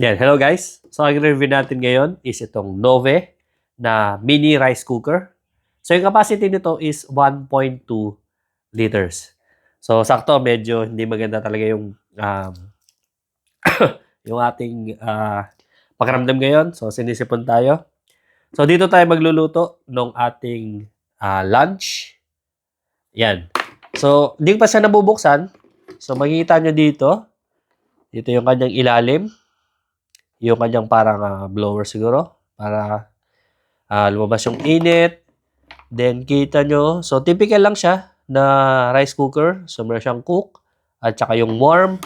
Yan, hello guys. So, ang review natin ngayon is itong Nove na mini rice cooker. So, yung capacity nito is 1.2 liters. So, sakto, medyo hindi maganda talaga yung yung ating pakiramdam ngayon. So, sinisipon tayo. So, dito tayo magluluto ng ating lunch. Yan. So, hindi pa siya nabubuksan. So, makikita nyo dito. Dito yung kanyang ilalim. Yung kanyang parang blower siguro para lumabas yung init. Then kita nyo, so typical lang siya na rice cooker. So meron siyang cook at saka yung warm.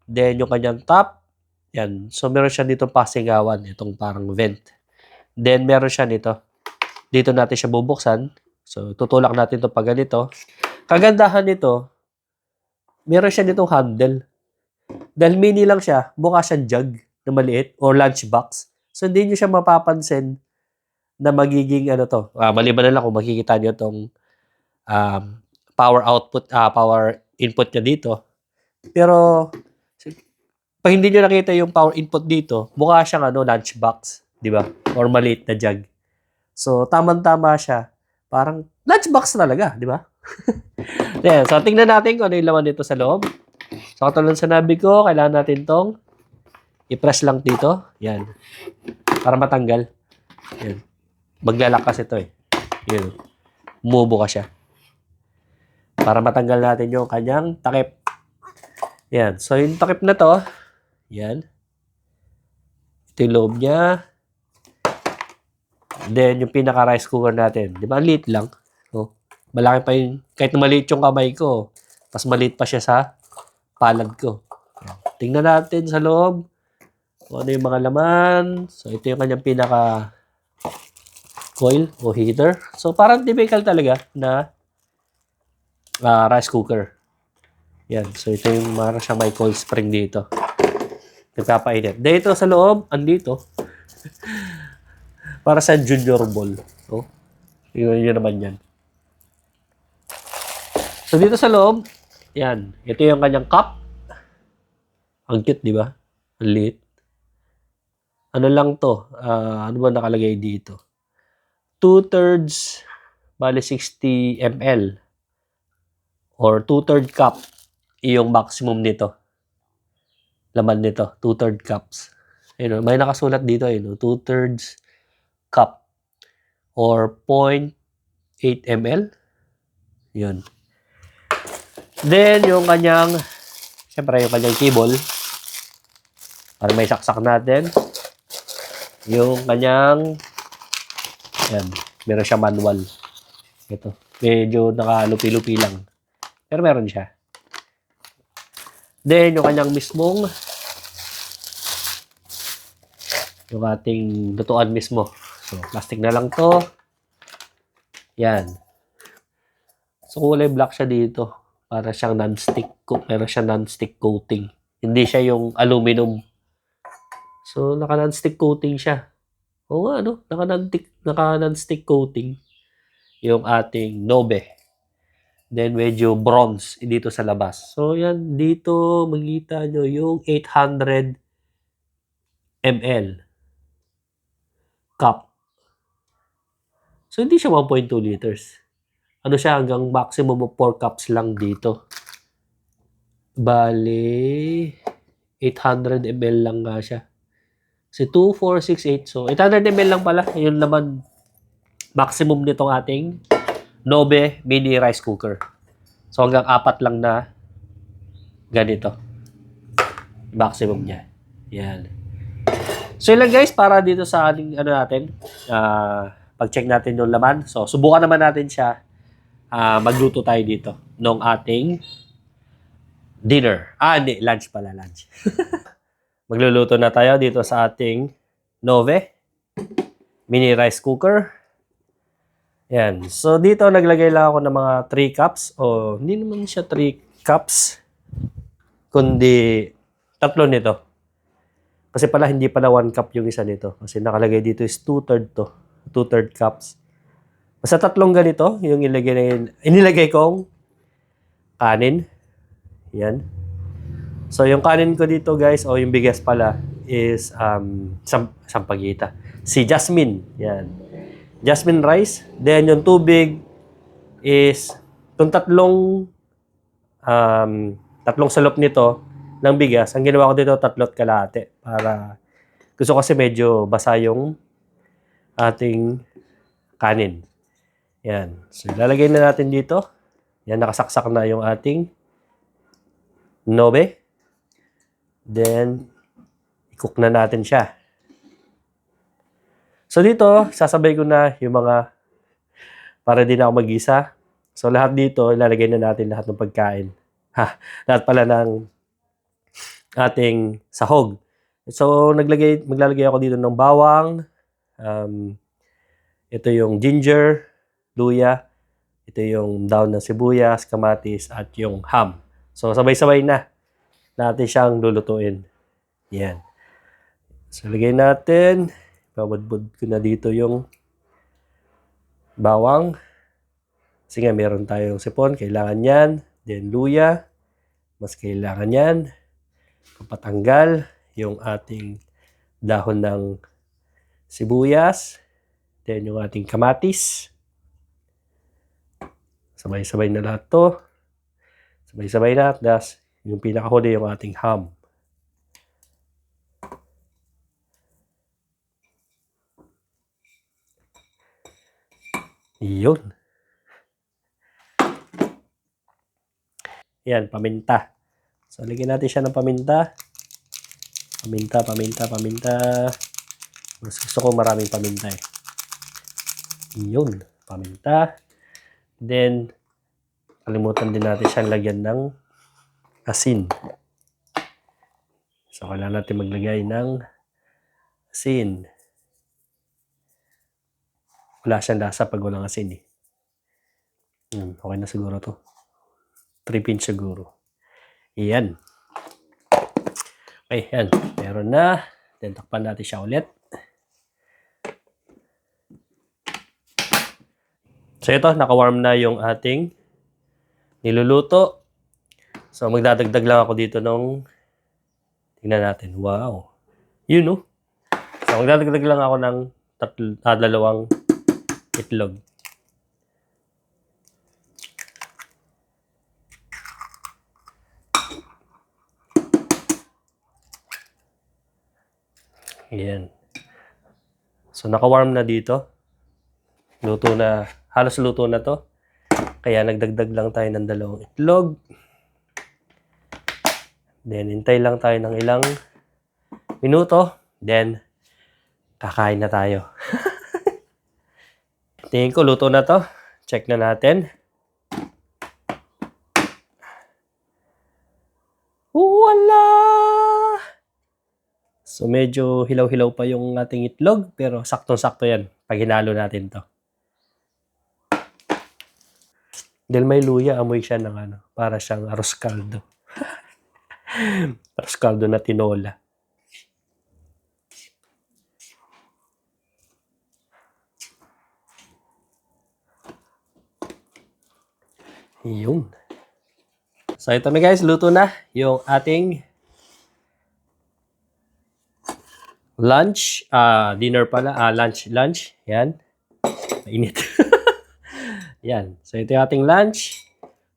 Then yung kanyang top, yan. So meron siya dito pasingawan, itong parang vent. Then meron siya nito. Dito natin siya bubuksan. So tutulak natin ito pag ganito. Kagandahan nito, meron siya ditong handle. Dahil mini lang siya, mukha siyang jug na maliit or lunchbox. So, hindi nyo siya mapapansin na magiging maliban na lang kung makikita nyo itong power output, power input niya dito. Pero, pag hindi nyo nakita yung power input dito, mukha siyang lunchbox, di ba? Or maliit na jug. So, tamang-tama siya. Parang lunchbox talaga, di ba? Yeah, so, tingnan natin kung ano yung laman nito sa loob. So, katulad sa nabi ko, kailangan natin tong i-press lang dito. Yan. Para matanggal. Yan. Maglalakas ito eh. Yan. Umubo ka siya. Para matanggal natin yung kanyang takip. Yan. So, yung takip na to, yan. Ito yung loob niya. Then, yung pinaka-rice cooker natin. Di ba? Liit lang. So, malaki pa yung, kahit na maliit yung kamay ko, mas maliit pa siya sa palad ko. Yan. Tingnan natin sa loob. Kung ano yung mga laman. So, ito yung kanyang pinaka coil o heater. So, parang typical talaga na rice cooker. Yan. So, ito yung parang siya may coil spring dito. Nagpapainit. Dito sa loob, andito. Para sa junior bowl. So, yun naman yan. So, dito sa loob, yan. Ito yung kanyang cup. Ang cute, di ba? Ang liit. Ano lang to? Ano ba nakalagay dito? 2/3, bali 60 ml. Or 2/3 cup. Yung maximum nito. Laman nito. 2/3 cups. Ayun, may nakasulat dito. 2/3 cup. Or 0.8 ml. Yun. Then, yung kanyang, syempre, yung kanyang cable. Para may saksak natin. Yung kanyang, yan, meron siya manual. Ito, medyo nakalupi-lupi lang. Pero meron siya. Then, yung kanyang mismong, yung ating lutuan mismo. So, plastic na lang to. Yan. So, kulay black siya dito. Para siyang non-stick, meron siya non-stick coating. Hindi siya yung aluminum. So, naka-non-stick coating siya. Oo nga, naka-non-stick coating yung ating Nove. Then, medyo bronze dito sa labas. So, yan, dito, makikita nyo yung 800 ml cup. So, hindi siya 1.2 liters. Ano siya, hanggang maximum of 4 cups lang dito. Bali, 800 ml lang nga siya. Kasi 2, 4, 6, 8. So, 800 ml lang pala. Yun naman, maximum nitong ating Nove mini rice cooker. So, hanggang 4 lang na ganito. Maximum niya. Yan. So, yun lang guys, para dito sa ating, natin, pag-check natin yung laman. So, subukan naman natin siya. Magluto tayo dito ng ating dinner. Hindi, lunch pala, lunch. Magluluto na tayo dito sa ating Nove mini rice cooker. Yan. So, dito naglagay lang ako ng mga 3 cups. O, hindi naman siya 3 cups. Kundi, 3 nito. Kasi pala, hindi pala 1 cup yung isa nito. Kasi nakalagay dito is 2/3 to. 2/3 cups. Basta 3 ganito, yung inilagay kong kanin. Yan. So, yung kanin ko dito, guys, o yung bigas pala, is sampaguita. Si Jasmine. Yan. Jasmine rice. Then yung tubig is itong tatlong salop nito ng bigas. Ang ginawa ko dito, 3.5 para gusto kasi medyo basa yung ating kanin. Yan. So, ilalagay na natin dito. Yan, nakasaksak na yung ating nobe. Then, i-cook na natin siya. So, dito, sasabay ko na yung mga para din ako mag-isa. So, lahat dito, ilalagay na natin lahat ng pagkain. Lahat pala ng ating sahog. So, maglalagay ako dito ng bawang. Ito yung ginger, luya. Ito yung daon ng sibuyas, kamatis, at yung ham. So, sabay-sabay na natin siyang lulutuin. Yan. So, lagay natin. Babudbud ko na dito yung bawang. Kasi nga, meron tayong sipon. Kailangan yan. Then, luya. Mas kailangan yan. Kapatanggal yung ating dahon ng sibuyas. Then, yung ating kamatis. Sabay-sabay na lahat to. Sabay-sabay na. Das, yung pinakahuli yung ating ham. Yun. Yan, paminta. So, lagyan natin siya ng paminta. Paminta. Mas gusto ko maraming paminta eh. Yun, paminta. Then, kalimutan din natin siyang lagyan ng asin. So, kailangan natin maglagay ng asin. Wala siyang lasa pag walang asin eh. Okay na siguro to. 3 pinch siguro. Iyan. Okay, yan. Meron na. Then, takpan natin siya ulit. So, ito, naka-warm na yung ating niluluto. So, magdadagdag lang ako dito nung tingnan natin. Wow. Yun, no? So, magdadagdag lang ako ng 2 itlog. Ayan. So, naka-warm na dito. Luto na. Halos luto na to. Kaya nagdagdag lang tayo ng 2 itlog. Then, hintay lang tayo ng ilang minuto. Then, kakain na tayo. Tingin ko, luto na to. Check na natin. Wala! So, medyo hilaw-hilaw pa yung ating itlog. Pero, saktong-sakto yan. Pag hinalo natin to. Dahil may luya, amoy siya ng para siyang arroz caldo. Arroz caldo na tinola. Yun. So, ito na guys, luto na yung ating lunch, dinner pala, lunch. Yan. Mainit. Yan. So, ito yung ating lunch.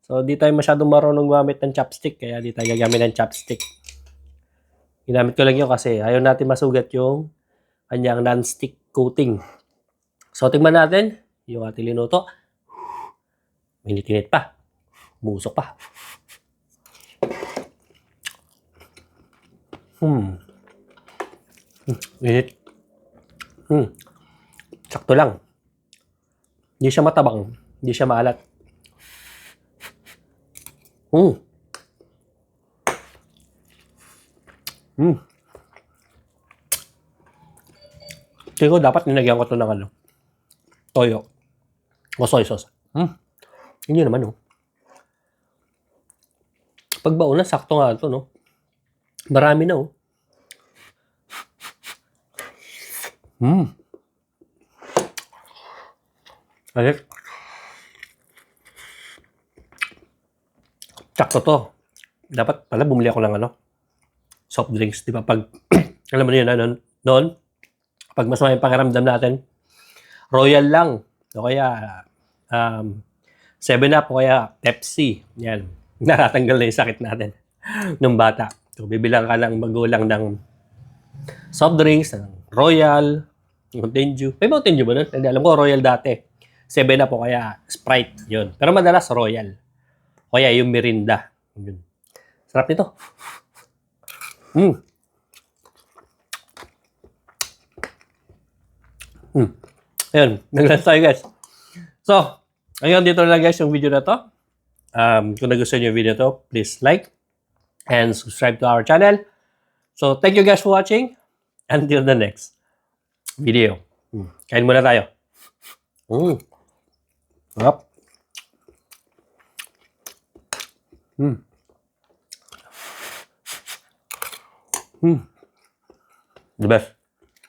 So, di tayo masyadong marunong gumamit ng chopstick, kaya di tayo gagamit ng chopstick. Ginamit ko lang yun kasi ayaw natin masugat yung kanyang non-stick coating. So, tingnan natin yung ating linuto. Minit-init pa. Musok pa. Init. Sakto lang. Hindi siya matabang. Hindi siya maalat. Kaya ko dapat nilagyan ko ito ng toyo. O soy sauce. Hindi naman, no? Pagbaon na, sakto nga ito, no? Marami na, oh. Alit. Sakto to. Dapat pala bumili ako ng soft drinks. Di ba pag Alam mo yun, ano, noon, pag masama yung pakiramdam natin, Royal lang. O kaya, um, 7-Up o kaya Pepsi. Yan. Natatanggal na yung sakit natin nung bata. So, bibilang ka ng magulang ng soft drinks, ng Royal, Mountain Dew. May Mountain Dew ba nun? Hindi, alam ko Royal dati. 7-Up o kaya Sprite. Yun. Pero madalas Royal. O kaya yung Mirinda. Yun. Sarap nito. Mm. Ayun. Nag-lunch tayo, guys. So, hanggang dito na lang, guys, yung video na to. Kung nagustuhan niyo yung video to, please like and subscribe to our channel. So, thank you guys for watching. Until the next video. Kain muna tayo. Sarap. The best.